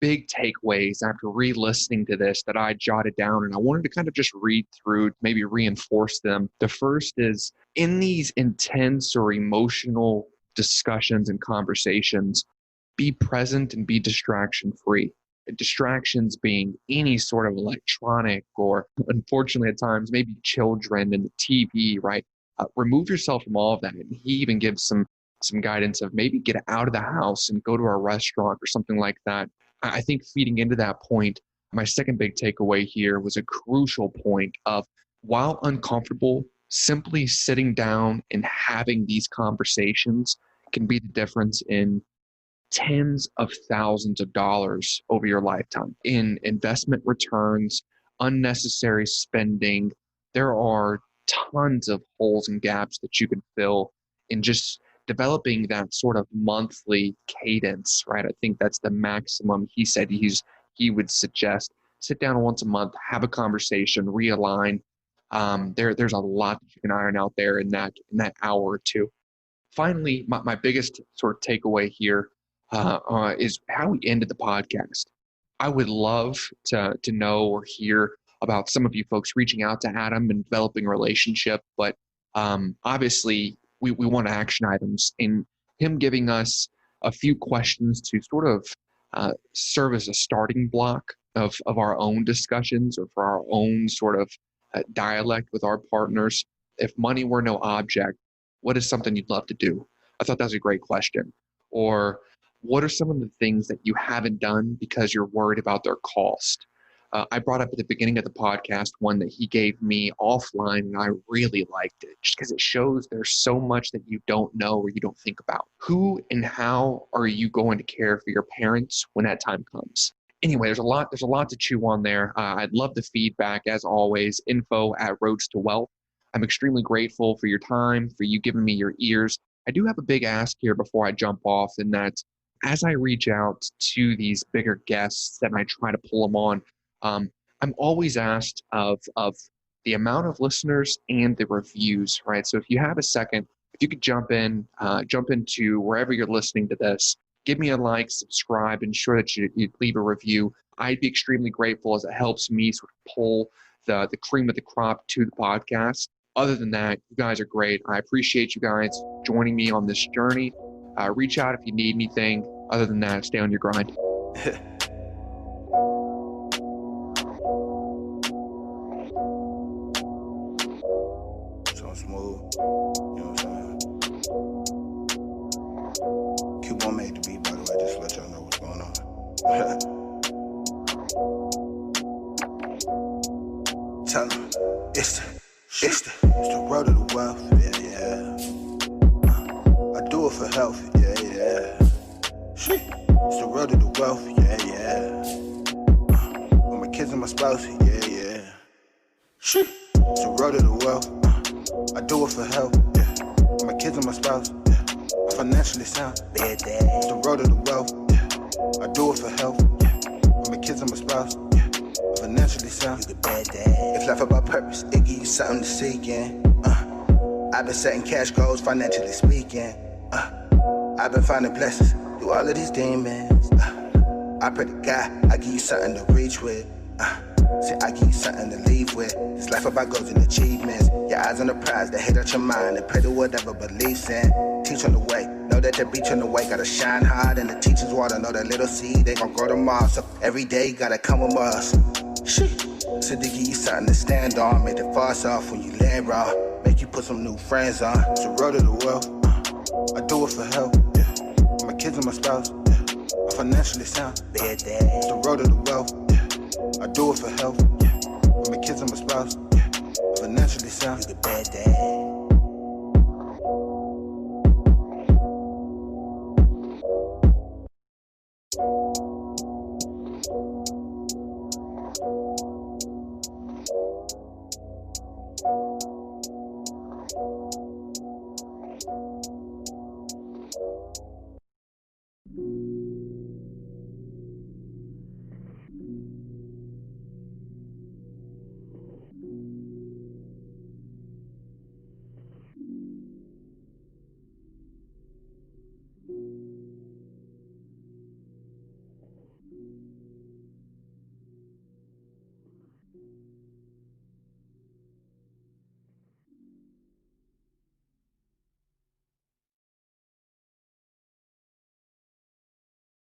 big takeaways after re-listening to this that I jotted down, and I wanted to kind of just read through, maybe reinforce them. The first is, in these intense or emotional discussions and conversations, be present and be distraction free. Distractions being any sort of electronic, or unfortunately at times maybe children and the TV, right? Remove yourself from all of that. And he even gives some guidance of maybe get out of the house and go to a restaurant or something like that. I think feeding into that point, my second big takeaway here was a crucial point of, while uncomfortable, simply sitting down and having these conversations can be the difference in tens of thousands of dollars over your lifetime in investment returns, unnecessary spending. There are tons of holes and gaps that you can fill in just developing that sort of monthly cadence, right? I think that's the maximum. He said he would suggest sit down once a month, have a conversation, realign. There's a lot that you can iron out there in that hour or two. Finally, my biggest sort of takeaway here is how we ended the podcast. I would love to know or hear about some of you folks reaching out to Adam and developing a relationship, but obviously we want action items, in him giving us a few questions to sort of serve as a starting block of our own discussions, or for our own sort of dialect with our partners. If money were no object, what is something you'd love to do? I thought that was a great question. Or what are some of the things that you haven't done because you're worried about their cost? I brought up at the beginning of the podcast one that he gave me offline, and I really liked it just because it shows there's so much that you don't know or you don't think about. Who and how are you going to care for your parents when that time comes? Anyway, there's a lot to chew on there. I'd love the feedback, as always, info@Roads to Wealth. I'm extremely grateful for your time, for you giving me your ears. I do have a big ask here before I jump off, in that as I reach out to these bigger guests and I try to pull them on, I'm always asked of the amount of listeners and the reviews, right? So if you have a second, if you could jump into wherever you're listening to this, give me a like, subscribe, ensure that you leave a review. I'd be extremely grateful, as it helps me sort of pull the cream of the crop to the podcast. Other than that, you guys are great. I appreciate you guys joining me on this journey. Reach out if you need anything. Other than that, stay on your grind. So smooth, you know what I'm saying? Q1 made the beat, by the way, just to let y'all know what's going on. Tell them, it's the road to the wealth, yeah. I do it for health, yeah. It's the road to the wealth, yeah. For my kids and my spouse, yeah. It's the road to the wealth. I do it for health, yeah. For my kids and my spouse, yeah. I'm financially sound, yeah. It's the road to the wealth, yeah. I do it for health, yeah. For my kids and my spouse, yeah. I'm financially sound. If life about purpose, it give you something to seek in. I've been setting cash goals, financially speaking. I've been finding blessings through all of these demons. I pray to God, I give you something to reach with. Say I give you something to leave with. This life about goals and achievements. Your eyes on the prize, the hate out your mind, and pray to whatever beliefs in. Teach on the way, know that the beach on the way gotta shine hard, and the teacher's water, know that little seed, they gon' grow tomorrow. So every day gotta come with us. So they give you something to stand on, make the false off when you land raw, make you put some new friends on. It's the road to the wealth, I do it for health, yeah. For my kids and my spouse, yeah. I'm financially sound, it's the road to the wealth, yeah. I do it for health, yeah. For my kids and my spouse, yeah. I'm financially sound.